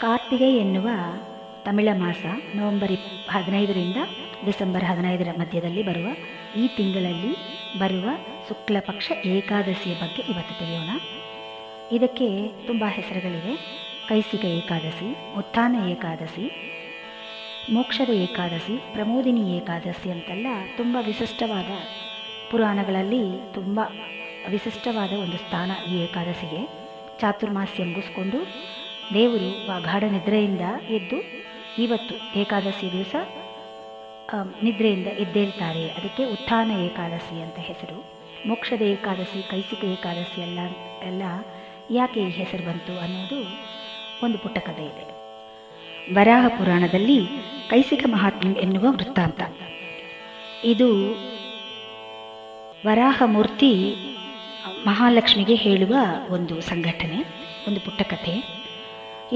ಕಾರ್ತಿಗೆ ಎನ್ನುವ ತಮಿಳ ಮಾಸ November 15ರಿಂದ December 15ರ ಮಧ್ಯದಲ್ಲಿ ಬರುವ ಈ ತಿಂಗಳಲ್ಲಿ ಬರುವ ಶುಕ್ಲ ಪಕ್ಷ ಏಕಾದಶಿಯ ಬಗ್ಗೆ ಇವತ್ತು ತಿಳಿಯೋಣ. ಇದಕ್ಕೆ ತುಂಬ ಹೆಸರುಗಳಿವೆ. ಕೈಸಿಕ ಏಕಾದಶಿ, ಉತ್ಥಾನ ಏಕಾದಶಿ, ಮೋಕ್ಷದ ಏಕಾದಶಿ, ಪ್ರಮೋದಿನಿ ಏಕಾದಶಿ ಅಂತೆಲ್ಲ ತುಂಬ ವಿಶಿಷ್ಟವಾದ ಪುರಾಣಗಳಲ್ಲಿ ತುಂಬ ವಿಶಿಷ್ಟವಾದ ಒಂದು ಸ್ಥಾನ ಈ ಏಕಾದಶಿಗೆ. ಚಾತುರ್ಮಾಸ್ಯ ಮುಗಿಸ್ಕೊಂಡು ದೇವರು ಗಾಢ ನಿದ್ರೆಯಿಂದ ಎದ್ದು ಇವತ್ತು ಏಕಾದಶಿ ದಿವಸ ನಿದ್ರೆಯಿಂದ ಎದ್ದೇಳ್ತಾರೆ. ಅದಕ್ಕೆ ಉತ್ಥಾನ ಏಕಾದಶಿ ಅಂತ ಹೆಸರು. ಮೋಕ್ಷದ ಏಕಾದಶಿ, ಕೈಸಿಕ ಏಕಾದಶಿ ಎಲ್ಲ ಯಾಕೆ ಈ ಹೆಸರು ಬಂತು ಅನ್ನೋದು ಒಂದು ಪುಟ್ಟ ಕಥೆ ಇದೆ. ವರಾಹ ಪುರಾಣದಲ್ಲಿ ಕೈಸಿಕ ಮಹಾತ್ಮ್ಯ ಎನ್ನುವ ವೃತ್ತಾಂತ. ಇದು ವರಾಹ ಮೂರ್ತಿ ಮಹಾಲಕ್ಷ್ಮಿಗೆ ಹೇಳುವ ಒಂದು ಸಂಘಟನೆ, ಒಂದು ಪುಟ್ಟ ಕಥೆ.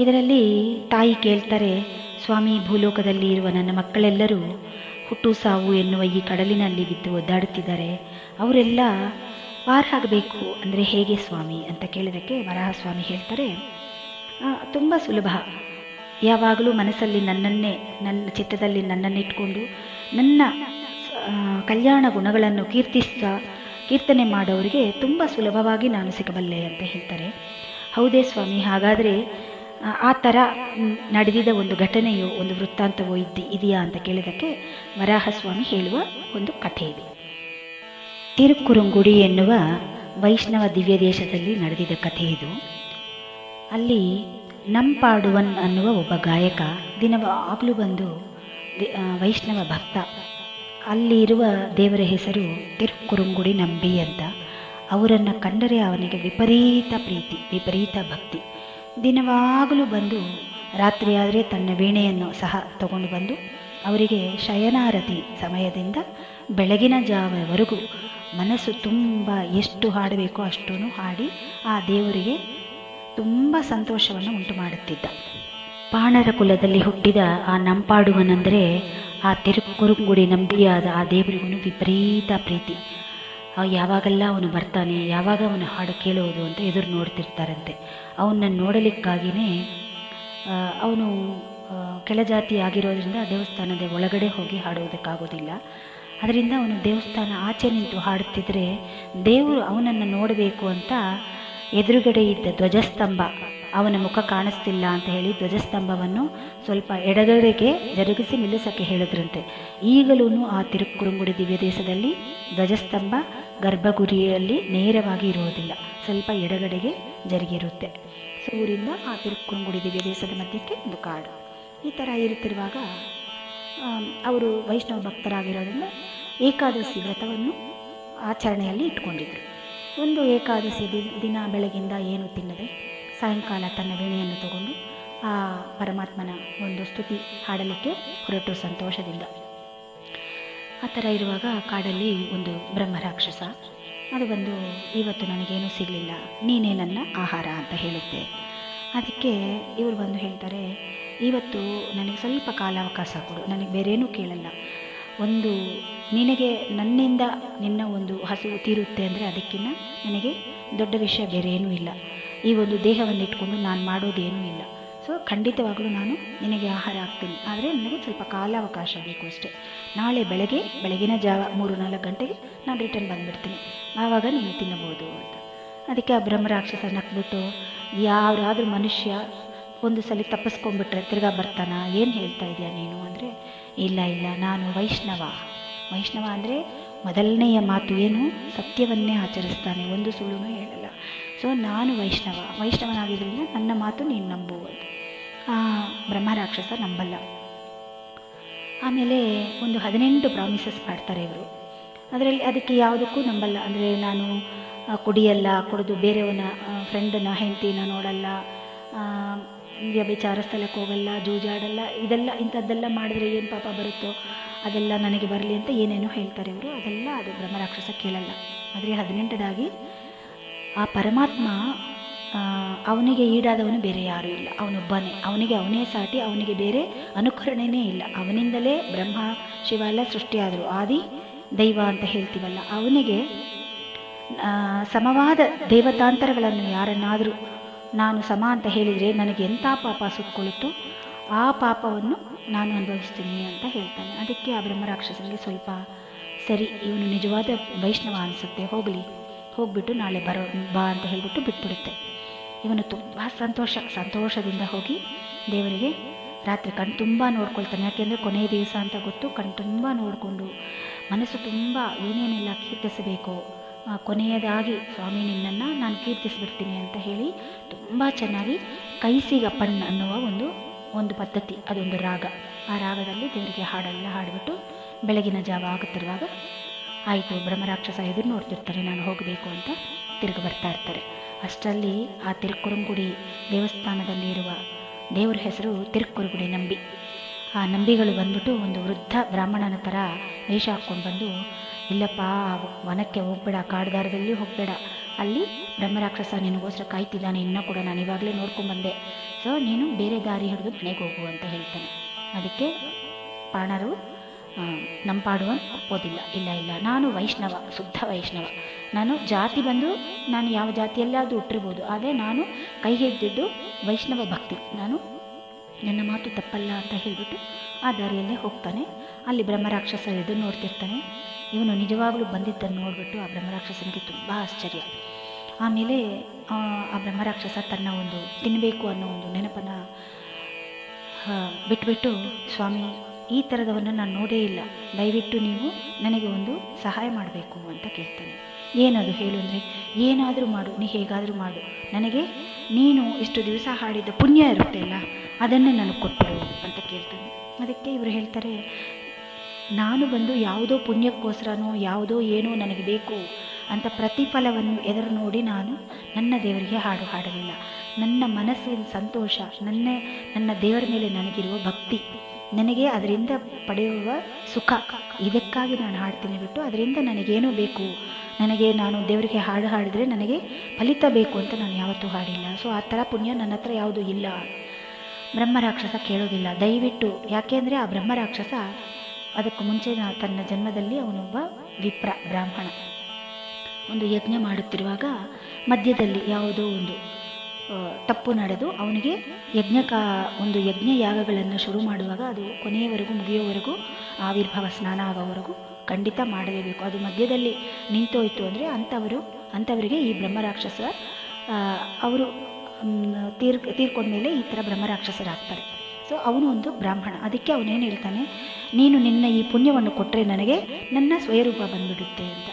ಇದರಲ್ಲಿ ತಾಯಿ ಕೇಳ್ತಾರೆ, ಸ್ವಾಮಿ, ಭೂಲೋಕದಲ್ಲಿ ಇರುವ ನನ್ನ ಮಕ್ಕಳೆಲ್ಲರೂ ಹುಟ್ಟು ಸಾವು ಎನ್ನುವ ಈ ಕಡಲಿನಲ್ಲಿ ಬಿದ್ದು ಒದ್ದಾಡುತ್ತಿದ್ದಾರೆ. ಅವರೆಲ್ಲ ಪಾರ ಆಗಬೇಕು ಅಂದರೆ ಹೇಗೆ ಸ್ವಾಮಿ ಅಂತ ಕೇಳಿದಕ್ಕೆ ವರಾಹ ಸ್ವಾಮಿ ಹೇಳ್ತಾರೆ, ತುಂಬ ಸುಲಭ. ಯಾವಾಗಲೂ ಮನಸ್ಸಲ್ಲಿ ನನ್ನ ಚಿತ್ತದಲ್ಲಿ ನನ್ನನ್ನಿಟ್ಕೊಂಡು ನನ್ನ ಕಲ್ಯಾಣ ಗುಣಗಳನ್ನು ಕೀರ್ತನೆ ಮಾಡೋರಿಗೆ ತುಂಬ ಸುಲಭವಾಗಿ ನಾನು ಸಿಗಬಲ್ಲೆ ಅಂತ ಹೇಳ್ತಾರೆ. ಹೌದೇ ಸ್ವಾಮಿ, ಹಾಗಾದರೆ ಆ ಥರ ನಡೆದಿದ್ದ ಒಂದು ಘಟನೆಯೋ ಒಂದು ವೃತ್ತಾಂತವೋ ಇದೆಯಾ ಅಂತ ಕೇಳಿದಕ್ಕೆ ವರಾಹಸ್ವಾಮಿ ಹೇಳುವ ಒಂದು ಕಥೆ ಇದೆ. ತಿರುಕುರುಂಗುಡಿ ಎನ್ನುವ ವೈಷ್ಣವ ದಿವ್ಯ ದೇಶದಲ್ಲಿ ನಡೆದಿದ್ದ ಕಥೆ ಇದು. ಅಲ್ಲಿ ನಂಪಾಡುವನ್ ಅನ್ನುವ ಒಬ್ಬ ಗಾಯಕ ದಿನವಾಗಲೂ ಬಂದು ವೈಷ್ಣವ ಭಕ್ತ. ಅಲ್ಲಿ ಇರುವ ದೇವರ ಹೆಸರು ತಿರುಕುರುಂಗುಡಿ ನಂಬಿ ಅಂತ. ಅವರನ್ನು ಕಂಡರೆ ಅವನಿಗೆ ವಿಪರೀತ ಪ್ರೀತಿ, ವಿಪರೀತ ಭಕ್ತಿ. ದಿನವಾಗಲೂ ಬಂದು ರಾತ್ರಿ ಆದರೆ ತನ್ನ ವೀಣೆಯನ್ನು ಸಹ ತಗೊಂಡು ಬಂದು ಅವರಿಗೆ ಶಯನಾರತಿ ಸಮಯದಿಂದ ಬೆಳಗಿನ ಜಾವವರೆಗೂ ಮನಸ್ಸು ತುಂಬ ಎಷ್ಟು ಹಾಡಬೇಕೋ ಅಷ್ಟೂ ಹಾಡಿ ಆ ದೇವರಿಗೆ ತುಂಬ ಸಂತೋಷವನ್ನು ಉಂಟು ಮಾಡುತ್ತಿದ್ದ. ಪಾಣರ ಕುಲದಲ್ಲಿ ಹುಟ್ಟಿದ ಆ ನಂಪಾಡುವನೆಂದರೆ ಆ ತಿರುಕುರುಂಗುಡಿ ನಂಬಿಯಾದ ಆ ದೇವರಿಗೂ ವಿಪರೀತ ಪ್ರೀತಿ. ಯಾವಾಗೆಲ್ಲ ಅವನು ಬರ್ತಾನೆ, ಯಾವಾಗ ಅವನು ಹಾಡು ಕೇಳುವುದು ಅಂತ ಎದುರು ನೋಡ್ತಿರ್ತಾರಂತೆ. ಅವನನ್ನು ನೋಡಲಿಕ್ಕಾಗಿಯೇ ಅವನು ಕೆಳಜಾತಿ ಆಗಿರೋದ್ರಿಂದ ದೇವಸ್ಥಾನದ ಒಳಗಡೆ ಹೋಗಿ ಹಾಡುವುದಕ್ಕಾಗೋದಿಲ್ಲ. ಅದರಿಂದ ಅವನು ದೇವಸ್ಥಾನ ಆಚೆ ನಿಂತು ಹಾಡುತ್ತಿದ್ದರೆ ದೇವರು ಅವನನ್ನು ನೋಡಬೇಕು ಅಂತ ಎದುರುಗಡೆ ಇದ್ದ ಧ್ವಜಸ್ತಂಭ, ಅವನ ಮುಖ ಕಾಣಿಸ್ತಿಲ್ಲ ಅಂತ ಹೇಳಿ ಧ್ವಜಸ್ತಂಭವನ್ನು ಸ್ವಲ್ಪ ಎಡಗಡೆಗೆ ಜರುಗಿಸಿ ನಿಲ್ಲಿಸೋಕ್ಕೆ ಹೇಳಿದ್ರಂತೆ. ಈಗಲೂ ಆ ತಿರುಕುರುಂಗುಡಿ ದಿವ್ಯ ದೇಶದಲ್ಲಿ ಧ್ವಜಸ್ತಂಭ ಗರ್ಭಗುಡಿಯಲ್ಲಿ ನೇರವಾಗಿ ಇರುವುದಿಲ್ಲ, ಸ್ವಲ್ಪ ಎಡಗಡೆಗೆ ಜರುಗಿರುತ್ತೆ. ಸೊ ಊರಿಂದ ಆ ತಿರುಕುರುಂಗುಡಿ ದಿವ್ಯ ದೇಶದ ಮಧ್ಯಕ್ಕೆ ಒಂದು ಕಾಡು. ಈ ಥರ ಇರುತ್ತಿರುವಾಗ ಅವರು ವೈಷ್ಣವ ಭಕ್ತರಾಗಿರೋದ್ರಿಂದ ಏಕಾದಶಿ ವ್ರತವನ್ನು ಆಚರಣೆಯಲ್ಲಿ ಇಟ್ಕೊಂಡಿದ್ರು. ಒಂದು ಏಕಾದಶಿ ದಿನ ಬೆಳಗಿಂದ ಏನು ತಿನ್ನದೆ ಸಾಯಂಕಾಲ ತನ್ನ ವೀಣೆಯನ್ನು ತಗೊಂಡು ಆ ಪರಮಾತ್ಮನ ಒಂದು ಸ್ತುತಿ ಹಾಡಲಿಕ್ಕೆ ಹೊರಟು ಸಂತೋಷದಿಂದ. ಆ ಥರ ಇರುವಾಗ ಕಾಡಲ್ಲಿ ಒಂದು ಬ್ರಹ್ಮರಾಕ್ಷಸ ಅದು ಬಂದು, ಇವತ್ತು ನನಗೇನೂ ಸಿಗಲಿಲ್ಲ, ನೀನೇ ನನ್ನ ಆಹಾರ ಅಂತ ಹೇಳುತ್ತೆ. ಅದಕ್ಕೆ ಇವರು ಬಂದು ಹೇಳ್ತಾರೆ, ಇವತ್ತು ನನಗೆ ಸ್ವಲ್ಪ ಕಾಲಾವಕಾಶ ಕೊಡು, ನನಗೆ ಬೇರೇನೂ ಕೇಳಲ್ಲ. ಒಂದು ನಿನಗೆ ನನ್ನಿಂದ ನಿನ್ನ ಒಂದು ಹಸಿವು ತೀರುತ್ತೆ ಅಂದರೆ ಅದಕ್ಕಿಂತ ನನಗೆ ದೊಡ್ಡ ವಿಷಯ ಬೇರೆ ಏನೂ ಇಲ್ಲ. ಈ ಒಂದು ದೇಹವನ್ನು ಇಟ್ಕೊಂಡು ನಾನು ಮಾಡೋದೇನೂ ಇಲ್ಲ. ಸೊ ಖಂಡಿತವಾಗಲೂ ನಾನು ನಿನಗೆ ಆಹಾರ ಆಗ್ತೀನಿ, ಆದರೆ ನನಗೆ ಸ್ವಲ್ಪ ಕಾಲಾವಕಾಶ ಬೇಕು ಅಷ್ಟೇ. ನಾಳೆ ಬೆಳಗಿನ ಜಾವ 3-4 ಗಂಟೆಗೆ ನಾನು ರಿಟರ್ನ್ ಬಂದುಬಿಡ್ತೀನಿ, ಆವಾಗ ನೀನು ತಿನ್ನಬಹುದು ಅಂತ. ಅದಕ್ಕೆ ಆ ಬ್ರಹ್ಮರಾಕ್ಷಸ ನಕ್ಬಿಟ್ಟು, ಯಾರಾದರೂ ಮನುಷ್ಯ ಒಂದು ಸಲ ತಪ್ಪಿಸ್ಕೊಂಡ್ಬಿಟ್ರೆ ತಿರ್ಗಾ ಬರ್ತಾನ, ಏನು ಹೇಳ್ತಾ ಇದೆಯಾ ನೀನು ಅಂದರೆ, ಇಲ್ಲ ನಾನು ವೈಷ್ಣವ ಅಂದರೆ ಮೊದಲನೆಯ ಮಾತು ಏನು, ಸತ್ಯವನ್ನೇ ಆಚರಿಸ್ತಾನೆ, ಒಂದು ಸುಳ್ಳು ಹೇಳಲ್ಲ. ಸೊ ನಾನು ವೈಷ್ಣವನಾಗಿದ್ದರಿಂದ ನನ್ನ ಮಾತು ನೀನು ನಂಬುವುದು. ಆ ಬ್ರಹ್ಮರಾಕ್ಷಸ ನಂಬಲ್ಲ. ಆಮೇಲೆ ಒಂದು 18 ಪ್ರಾಮಿಸಸ್ ಮಾಡ್ತಾರೆ ಇವರು. ಅದಕ್ಕೆ ಯಾವುದಕ್ಕೂ ನಂಬಲ್ಲ. ಅಂದರೆ ನಾನು ಕುಡಿಯಲ್ಲ, ಕುಡಿದು ಬೇರೆಯವನ ಫ್ರೆಂಡನ್ನ ಹೆಂಡತಿನ ನೋಡಲ್ಲ, ವ್ಯಭಿಚಾರ ಸ್ಥಳಕ್ಕೆ ಹೋಗಲ್ಲ, ಜೂಜಾಡಲ್ಲ, ಇಂಥದ್ದೆಲ್ಲ ಮಾಡಿದ್ರೆ ಏನು ಪಾಪ ಬರುತ್ತೋ ಅದೆಲ್ಲ ನನಗೆ ಬರಲಿ ಅಂತ ಏನೇನೋ ಹೇಳ್ತಾರೆ ಇವರು. ಅದು ಬ್ರಹ್ಮರಾಕ್ಷಸ ಕೇಳಲ್ಲ. ಆದರೆ 18ನೇದಾಗಿ ಆ ಪರಮಾತ್ಮ ಅವನಿಗೆ ಈಡಾದವನು ಬೇರೆ ಯಾರೂ ಇಲ್ಲ, ಅವನೊಬ್ಬನೇ, ಅವನೇ ಸಾಟಿ, ಅವನಿಗೆ ಬೇರೆ ಅನುಕರಣೆಯೇ ಇಲ್ಲ. ಅವನಿಂದಲೇ ಬ್ರಹ್ಮ ಶಿವ ಎಲ್ಲ ಸೃಷ್ಟಿಯಾದರು, ಆದಿ ದೈವ ಅಂತ ಹೇಳ್ತೀವಲ್ಲ, ಅವನಿಗೆ ಸಮವಾದ ದೇವತಾಂತರಗಳನ್ನು ಯಾರನ್ನಾದರೂ ನಾನು ಸಮ ಅಂತ ಹೇಳಿದರೆ ನನಗೆ ಎಂಥ ಪಾಪ ಸುತ್ತಕೊಳ್ಳುತ್ತೋ ಆ ಪಾಪವನ್ನು ನಾನು ಅನುಭವಿಸ್ತೀನಿ ಅಂತ ಹೇಳ್ತಾನೆ. ಅದಕ್ಕೆ ಆ ಬ್ರಹ್ಮರಾಕ್ಷಸನಿಗೆ ಸ್ವಲ್ಪ ಸರಿ, ಇವನು ನಿಜವಾದ ವೈಷ್ಣವ ಅನಿಸುತ್ತೆ, ಹೋಗ್ಬಿಟ್ಟು ನಾಳೆ ಬಾ ಅಂತ ಹೇಳಿಬಿಟ್ಟು ಬಿಟ್ಬಿಡುತ್ತೆ. ಇವನು ತುಂಬ ಸಂತೋಷದಿಂದ ಹೋಗಿ ದೇವರಿಗೆ ರಾತ್ರಿ ಕಣ್ ತುಂಬ ನೋಡ್ಕೊಳ್ತಾನೆ. ಯಾಕೆಂದರೆ ಕೊನೆಯ ದಿವಸ ಅಂತ ಗೊತ್ತು. ಕಣ್ ತುಂಬ ನೋಡಿಕೊಂಡು ಮನಸ್ಸು ತುಂಬ ಏನೇನೆಲ್ಲ ಕೀರ್ತಿಸಬೇಕು, ಕೊನೆಯದಾಗಿ ಸ್ವಾಮಿ ನಿನ್ನನ್ನು ನಾನು ಕೀರ್ತಿಸಿಬಿಡ್ತೀನಿ ಅಂತ ಹೇಳಿ ತುಂಬ ಚೆನ್ನಾಗಿ ಕೈಸಿಗಪ್ಪಣ್ ಅನ್ನುವ ಒಂದು ಪದ್ಧತಿ, ಅದೊಂದು ರಾಗ. ಆ ರಾಗದಲ್ಲಿ ದೇವರಿಗೆ ಹಾಡೆಲ್ಲ ಹಾಡಿಬಿಟ್ಟು ಬೆಳಗಿನ ಜಾವ ಆಗುತ್ತಿರುವಾಗ ಆಯಿತು, ಬ್ರಹ್ಮರಾಕ್ಷಸ ಎದುರು ನೋಡ್ತಿರ್ತಾರೆ, ನಾನು ಹೋಗಬೇಕು ಅಂತ ತಿರುಗಿ ಬರ್ತಾ ಇರ್ತಾರೆ. ಅಷ್ಟರಲ್ಲಿ ಆ ತಿರುಕುರಂಗುಡಿ ದೇವಸ್ಥಾನದಲ್ಲಿ ಇರುವ ದೇವರ ಹೆಸರು ತಿರುಕುರುಗುಡಿ ನಂಬಿ. ಆ ನಂಬಿಗಳು ಬಂದ್ಬಿಟ್ಟು ಒಂದು ವೃದ್ಧ ಬ್ರಾಹ್ಮಣನ ಥರ ವೇಷ ಹಾಕ್ಕೊಂಡು ಬಂದು, ಇಲ್ಲಪ್ಪ ವನಕ್ಕೆ ಹೋಗಬೇಡ, ಕಾಡ್ದಾರದಲ್ಲಿ ಹೋಗಬೇಡ, ಅಲ್ಲಿ ಬ್ರಹ್ಮರಾಕ್ಷಸ ನಿನಗೋಸ್ಕರ ಕಾಯ್ತಿದ್ದಾನೆ, ಇನ್ನೂ ಕೂಡ ನಾನು ಇವಾಗಲೇ ನೋಡ್ಕೊಂಡ್ಬಂದೆ, ಸೊ ನೀನು ಬೇರೆ ದಾರಿ ಹಿಡಿದು ಮನೆಗೆ ಹೋಗು ಅಂತ ಹೇಳ್ತಾನೆ. ಅದಕ್ಕೆ ಪಾಣರು ನಂಪಾಡುವ ಒಪ್ಪೋದಿಲ್ಲ. ಇಲ್ಲ, ನಾನು ವೈಷ್ಣವ, ಶುದ್ಧ ವೈಷ್ಣವ, ನಾನು ಜಾತಿ ಬಂದು ನಾನು ಯಾವ ಜಾತಿಯಲ್ಲಾದರೂ ಹುಟ್ಟಿರ್ಬೋದು, ಆದರೆ ನಾನು ಕೈಗೆ ಹಿಡಿದಿದ್ದು ವೈಷ್ಣವ ಭಕ್ತಿ, ನನ್ನ ಮಾತು ತಪ್ಪಲ್ಲ ಅಂತ ಹೇಳಿಬಿಟ್ಟು ಆ ದಾರಿಯಲ್ಲೇ ಹೋಗ್ತಾನೆ. ಅಲ್ಲಿ ಬ್ರಹ್ಮರಾಕ್ಷಸ ಎದುರು ನೋಡ್ತಿರ್ತಾನೆ. ಇವನು ನಿಜವಾಗ್ಲೂ ಬಂದಿದ್ದನ್ನು ನೋಡಿಬಿಟ್ಟು ಆ ಬ್ರಹ್ಮರಾಕ್ಷಸನಿಗೆ ತುಂಬ ಆಶ್ಚರ್ಯ. ಆಮೇಲೆ ಆ ಬ್ರಹ್ಮರಾಕ್ಷಸ ತನ್ನ ಒಂದು ತಿನ್ನಬೇಕು ಅನ್ನೋ ಒಂದು ನೆನಪನ್ನು ಬಿಟ್ಬಿಟ್ಟು, ಸ್ವಾಮಿ ಈ ಥರದವನ್ನು ನಾನು ನೋಡೇ ಇಲ್ಲ, ದಯವಿಟ್ಟು ನೀವು ನನಗೆ ಒಂದು ಸಹಾಯ ಮಾಡಬೇಕು ಅಂತ ಕೇಳ್ತಾನೆ. ಏನದು ಹೇಳು ಅಂದರೆ, ಏನಾದರೂ ಮಾಡು, ನೀ ಹೇಗಾದರೂ ಮಾಡು, ನನಗೆ ನೀನು ಇಷ್ಟು ದಿವಸ ಹಾಡಿದ ಪುಣ್ಯ ಇರುತ್ತೆ ಅಲ್ಲ, ಅದನ್ನೇ ನನಗೆ ಕೊಟ್ಬಿಡು ಅಂತ ಕೇಳ್ತಾನೆ. ಅದಕ್ಕೆ ಇವರು ಹೇಳ್ತಾರೆ, ನಾನು ಬಂದು ಯಾವುದೋ ಪುಣ್ಯಕ್ಕೋಸ್ಕರನೋ ಯಾವುದೋ ಏನೋ ನನಗೆ ಬೇಕು ಅಂತ ಪ್ರತಿಫಲವನ್ನು ಎದುರು ನೋಡಿ ನಾನು ನನ್ನ ದೇವರಿಗೆ ಹಾಡಲಿಲ್ಲ. ನನ್ನ ಮನಸ್ಸಿನ ಸಂತೋಷ, ನನ್ನ ದೇವರ ಮೇಲೆ ನನಗಿರುವ ಭಕ್ತಿ, ನನಗೆ ಅದರಿಂದ ಪಡೆಯುವ ಸುಖ, ಇದಕ್ಕಾಗಿ ನಾನು ಹಾಡ್ತೀನಿ ಬಿಟ್ಟು ಅದರಿಂದ ನನಗೇನೋ ಬೇಕು, ನಾನು ದೇವರಿಗೆ ಹಾಡಿದ್ರೆ ನನಗೆ ಫಲಿತ ಬೇಕು ಅಂತ ನಾನು ಯಾವತ್ತೂ ಹಾಡಿಲ್ಲ. ಸೊ ಆ ಥರ ಪುಣ್ಯ ನನ್ನ ಹತ್ರ ಯಾವುದೂ ಇಲ್ಲ. ಬ್ರಹ್ಮರಾಕ್ಷಸ ಕೇಳೋದಿಲ್ಲ, ದಯವಿಟ್ಟು. ಯಾಕೆಂದರೆ ಆ ಬ್ರಹ್ಮರಾಕ್ಷಸ ಅದಕ್ಕೂ ಮುಂಚೆ ತನ್ನ ಜನ್ಮದಲ್ಲಿ ಅವನೊಬ್ಬ ವಿಪ್ರ ಬ್ರಾಹ್ಮಣ. ಒಂದು ಯಜ್ಞ ಮಾಡುತ್ತಿರುವಾಗ ಮಧ್ಯದಲ್ಲಿ ಯಾವುದೋ ಒಂದು ತಪ್ಪು ನಡೆದು ಅವನಿಗೆ ಒಂದು ಯಜ್ಞ ಯಾಗಗಳನ್ನು ಶುರು ಮಾಡುವಾಗ ಅದು ಕೊನೆಯವರೆಗೂ ಮುಗಿಯೋವರೆಗೂ ಆವಿರ್ಭಾವ ಸ್ನಾನ ಆಗೋವರೆಗೂ ಖಂಡಿತ ಮಾಡಲೇಬೇಕು. ಅದು ಮಧ್ಯದಲ್ಲಿ ನಿಂತೋಯ್ತು ಅಂದರೆ ಅಂಥವರಿಗೆ ಈ ಬ್ರಹ್ಮರಾಕ್ಷಸ ಅವರು ತೀರ್ಕೊಂಡ್ಮೇಲೆ ಈ ಥರ ಬ್ರಹ್ಮರಾಕ್ಷಸರಾಗ್ತಾರೆ. ಸೊ ಅವನು ಒಂದು ಬ್ರಾಹ್ಮಣ. ಅದಕ್ಕೆ ಅವನೇನು ಹೇಳ್ತಾನೆ, ನೀನು ನಿನ್ನ ಈ ಪುಣ್ಯವನ್ನು ಕೊಟ್ಟರೆ ನನಗೆ ನನ್ನ ಸ್ವಯರೂಪ ಬಂದುಬಿಡುತ್ತೆ ಅಂತ.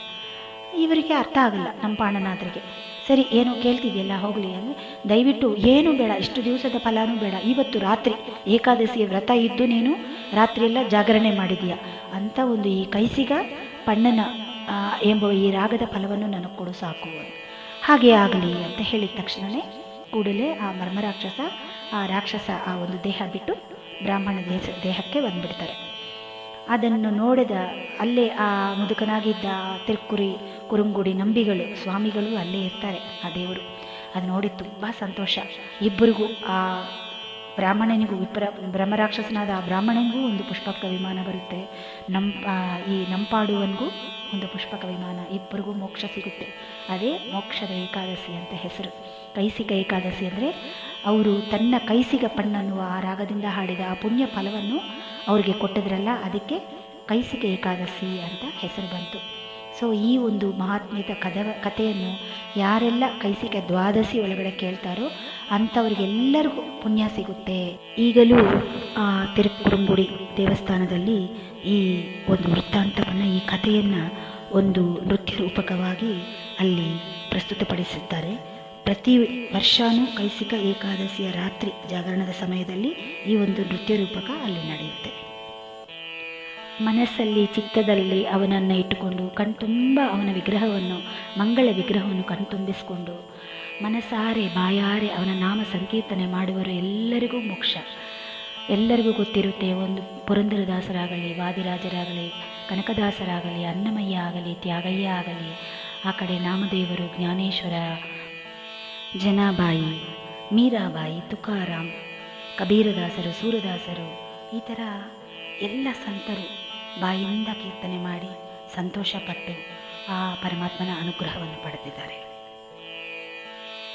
ಇವರಿಗೆ ಅರ್ಥ ಆಗಲ್ಲ ನಮ್ಮ ಪಾಣನಾಥರಿಗೆ. ಸರಿ, ಏನೋ ಕೇಳ್ತಿದೆಯಲ್ಲ ಹೋಗಲಿ ಅಂದರೆ, ದಯವಿಟ್ಟು ಏನೂ ಬೇಡ, ಇಷ್ಟು ದಿವಸದ ಫಲನೂ ಬೇಡ, ಇವತ್ತು ರಾತ್ರಿ ಏಕಾದಶಿಯ ವ್ರತ ಇದ್ದು ನೀನು ರಾತ್ರಿಯೆಲ್ಲ ಜಾಗರಣೆ ಮಾಡಿದೀಯ ಅಂತ ಒಂದು ಈ ಕೈಸಿಗ ಪಣ್ಣನ ಎಂಬ ಈ ರಾಗದ ಫಲವನ್ನು ನನಗೆ ಕೊಡು ಸಾಕು, ಹಾಗೆ ಆಗಲಿ ಅಂತ ಹೇಳಿದ ತಕ್ಷಣವೇ ಕೂಡಲೇ ಆ ಬ್ರಹ್ಮರಾಕ್ಷಸ ಆ ಒಂದು ದೇಹ ಬಿಟ್ಟು ಬ್ರಾಹ್ಮಣ ದೇಹಕ್ಕೆ ಬಂದುಬಿಡ್ತಾರೆ. ಅದನ್ನು ನೋಡಿದ ಅಲ್ಲೇ ಆ ಮುದುಕನಾಗಿದ್ದ ಕುರುಂಗುಡಿ ನಂಬಿಗಳು ಸ್ವಾಮಿಗಳು ಅಲ್ಲೇ ಇರ್ತಾರೆ, ಆ ದೇವರು. ಅದು ನೋಡಿ ತುಂಬ ಸಂತೋಷ. ಇಬ್ಬರಿಗೂ ಆ ಬ್ರಾಹ್ಮಣನಿಗೂ ಬ್ರಹ್ಮರಾಕ್ಷಸನಾದ ಆ ಬ್ರಾಹ್ಮಣನಿಗೂ ಒಂದು ಪುಷ್ಪಕ ವಿಮಾನ ಬರುತ್ತೆ, ಈ ನಂಪಾಡುವನಿಗೂ ಒಂದು ಪುಷ್ಪಕ ವಿಮಾನ, ಇಬ್ಬರಿಗೂ ಮೋಕ್ಷ ಸಿಗುತ್ತೆ. ಅದೇ ಮೋಕ್ಷದ ಏಕಾದಶಿ ಅಂತ ಹೆಸರು. ಕೈಸಿಗ ಏಕಾದಶಿ ಅಂದರೆ ಅವರು ತನ್ನ ಕೈಸಿಗ ಪಣ್ಣನ್ನುವ ಆ ರಾಗದಿಂದ ಹಾಡಿದ ಆ ಪುಣ್ಯ ಫಲವನ್ನು ಅವ್ರಿಗೆ ಕೊಟ್ಟಿದ್ರಲ್ಲ, ಅದಕ್ಕೆ ಕೈಸಿಗ ಏಕಾದಶಿ ಅಂತ ಹೆಸರು ಬಂತು. ಸೊ ಈ ಒಂದು ಮಹಾತ್ಮ್ಯದ ಕಥೆಯನ್ನು ಯಾರೆಲ್ಲ ಕೈಸಿಗ ದ್ವಾದಶಿ ಒಳಗಡೆ ಕೇಳ್ತಾರೋ ಅಂಥವ್ರಿಗೆಲ್ಲರಿಗೂ ಪುಣ್ಯ ಸಿಗುತ್ತೆ. ಈಗಲೂ ಆ ತಿರುಕುರುಂಗುಡಿ ದೇವಸ್ಥಾನದಲ್ಲಿ ಈ ಒಂದು ವೃತ್ತಾಂತವನ್ನು, ಈ ಕಥೆಯನ್ನು ಒಂದು ನೃತ್ಯ ರೂಪಕವಾಗಿ ಅಲ್ಲಿ ಪ್ರಸ್ತುತಪಡಿಸಿದ್ದಾರೆ. ಪ್ರತಿ ವರ್ಷವೂ ಕೈಸಿಗ ಏಕಾದಶಿಯ ರಾತ್ರಿ ಜಾಗರಣದ ಸಮಯದಲ್ಲಿ ಈ ಒಂದು ನೃತ್ಯ ರೂಪಕ ಅಲ್ಲಿ ನಡೆಯುತ್ತೆ. ಮನಸ್ಸಲ್ಲಿ ಚಿತ್ತದಲ್ಲಿ ಅವನನ್ನು ಇಟ್ಟುಕೊಂಡು ಕಣ್ತುಂಬ ಅವನ ವಿಗ್ರಹವನ್ನು, ಮಂಗಳ ವಿಗ್ರಹವನ್ನು ಕಣ್ತುಂಬಿಸಿಕೊಂಡು ಮನಸಾರೆ ಬಾಯಾರೆ ಅವನ ನಾಮ ಸಂಕೀರ್ತನೆ ಮಾಡುವರು ಎಲ್ಲರಿಗೂ ಮೋಕ್ಷ. ಎಲ್ಲರಿಗೂ ಗೊತ್ತಿರುತ್ತೆ, ಒಂದು ಪುರಂದರದಾಸರಾಗಲಿ, ವಾದಿರಾಜರಾಗಲಿ, ಕನಕದಾಸರಾಗಲಿ, ಅನ್ನಮಯ್ಯ ಆಗಲಿ, ತ್ಯಾಗಯ್ಯ ಆಗಲಿ, ಆ ಕಡೆ ನಾಮದೇವರು, ಜ್ಞಾನೇಶ್ವರ, ಜನಾಬಾಯಿ, ಮೀರಾಬಾಯಿ, ತುಕಾರಾಮ್, ಕಬೀರದಾಸರು, ಸೂರದಾಸರು, ಈ ಥರ ಎಲ್ಲ ಸಂತರು ಬಾಯಿಂದ ಕೀರ್ತನೆ ಮಾಡಿ ಸಂತೋಷಪಟ್ಟು ಆ ಪರಮಾತ್ಮನ ಅನುಗ್ರಹವನ್ನು ಪಡೆದಿದ್ದಾರೆ.